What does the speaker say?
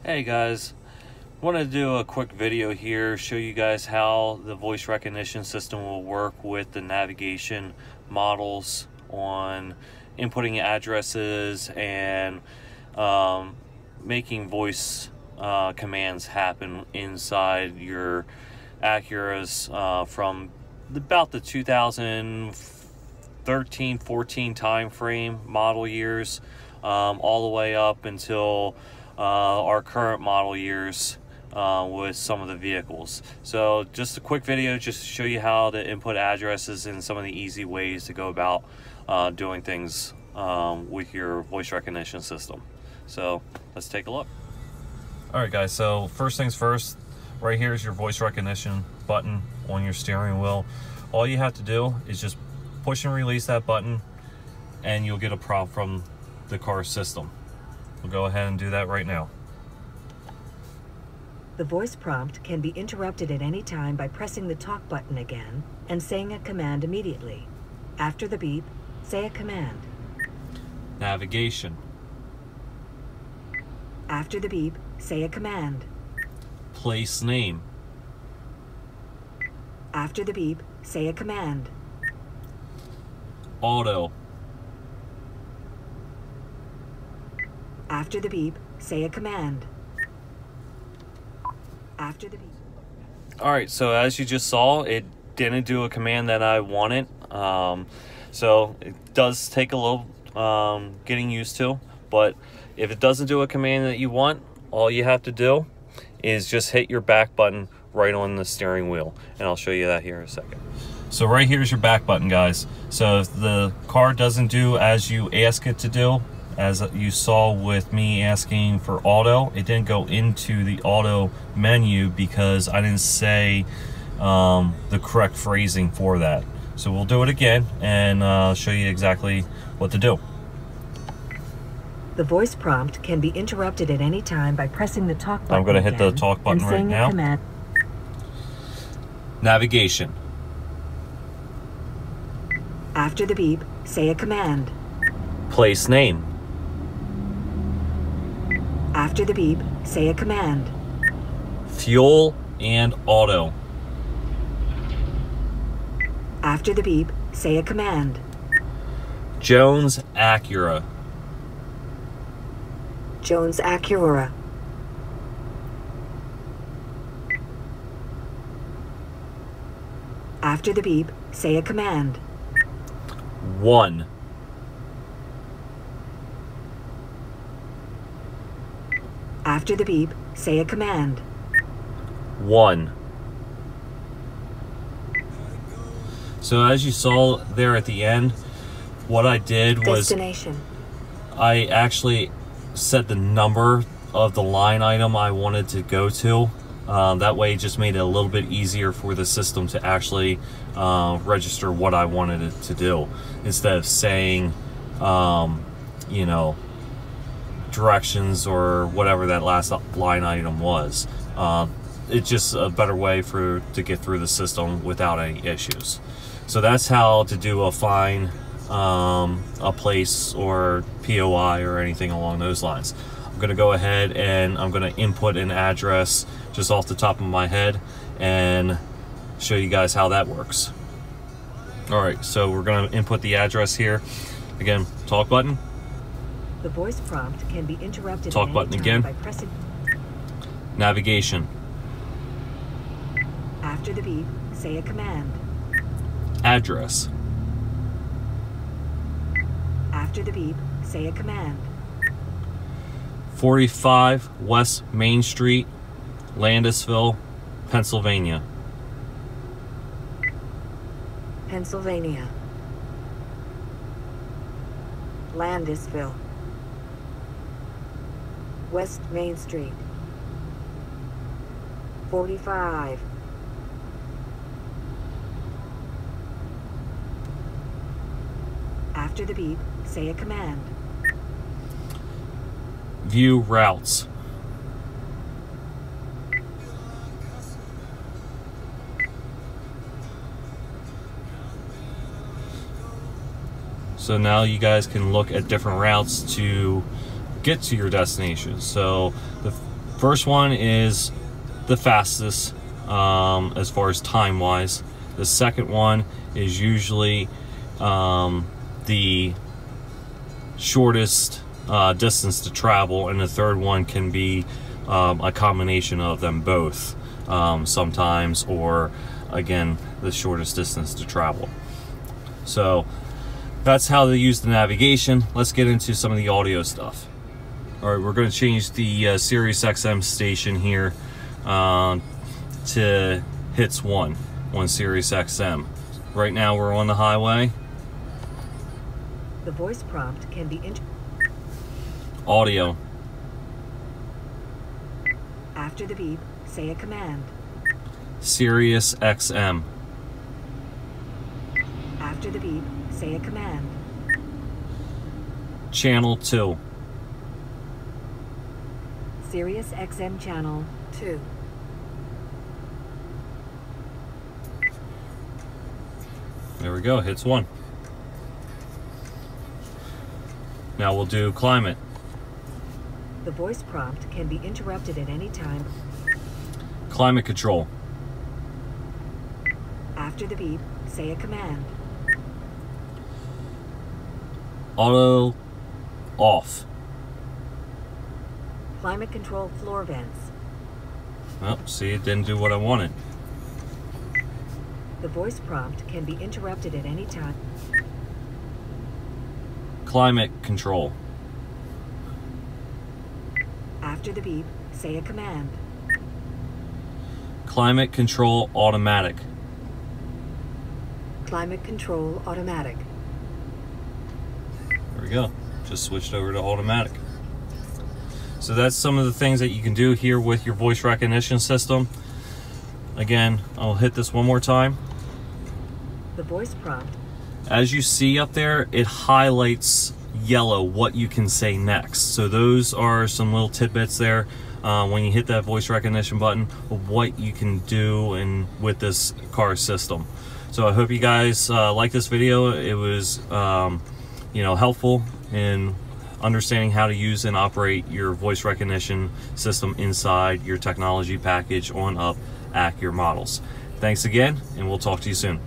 Hey guys, wanted to do a quick video here, show you guys how the voice recognition system will work with the navigation models on inputting addresses and making voice commands happen inside your Acuras from about the 2013-14 time frame model years, all the way up until our current model years with some of the vehicles. So just a quick video just to show you how to input addresses and some of the easy ways to go about doing things with your voice recognition system. So let's take a look. Alright guys, so first things first, right here is your voice recognition button on your steering wheel. All you have to do is just push and release that button and you'll get a prompt from the car system. We'll go ahead and do that right now. The voice prompt can be interrupted at any time by pressing the talk button again and saying a command immediately. After the beep, say a command. Navigation. After the beep, say a command. Place name. After the beep, say a command. Auto. After the beep, say a command. After the beep. Alright, so as you just saw, it didn't do a command that I wanted. So it does take a little getting used to, but if it doesn't do a command that you want, all you have to do is just hit your back button right on the steering wheel, and I'll show you that here in a second. So right here's your back button, guys. So if the car doesn't do as you ask it to do, as you saw with me asking for auto, it didn't go into the auto menu because I didn't say the correct phrasing for that. So we'll do it again and show you exactly what to do. The voice prompt can be interrupted at any time by pressing the talk button. I'm going to hit the talk button right now. Command. Navigation. After the beep, say a command. Place name. After the beep, say a command. Fuel and auto. After the beep, say a command. Jones Acura. Jones Acura. After the beep, say a command. 1. After the beep, say a command. 1. So as you saw there at the end, what I did was Destination. I actually set the number of the line item I wanted to go to. That way it just made it a little bit easier for the system to actually register what I wanted it to do, instead of saying you know, directions or whatever that last line item was. It's just a better way to get through the system without any issues. So that's how to do a find a place or POI or anything along those lines. I'm going to go ahead and I'm going to input an address just off the top of my head and show you guys how that works. Alright, so we're going to input the address here. Again, talk button. The voice prompt can be interrupted Talk button again. by pressing Navigation. after the beep, say a command. Address. After the beep, say a command. 45 West Main Street, Landisville, Pennsylvania. Pennsylvania. Landisville. West Main Street. 45. After the beep, say a command. View routes. So now you guys can look at different routes to get to your destination. So the First one is the fastest as far as time wise. The second one is usually the shortest distance to travel, and the third one can be a combination of them both sometimes, or again, the shortest distance to travel. So that's how they use the navigation. Let's get into some of the audio stuff. All right, we're going to change the SiriusXM station here to Hits 1 on SiriusXM. Right now we're on the highway. The voice prompt can be Audio. After the beep, say a command. SiriusXM. After the beep, say a command. Channel 2. SiriusXM channel 2. There we go, Hits 1. Now we'll do climate. The voice prompt can be interrupted at any time. Climate control. After the beep, say a command. Auto off. Climate control floor vents. Oh, see, it didn't do what I wanted. The voice prompt can be interrupted at any time. Climate control. After the beep, say a command. Climate control automatic. Climate control automatic. There we go. Just switched over to automatic. So that's some of the things that you can do here with your voice recognition system. Again, I'll hit this one more time. The voice prompt. As you see up there, it highlights yellow what you can say next. So those are some little tidbits there when you hit that voice recognition button of what you can do with this car system. So I hope you guys like this video. It was helpful in understanding how to use and operate your voice recognition system inside your technology package on up Acura models. Thanks again, and we'll talk to you soon.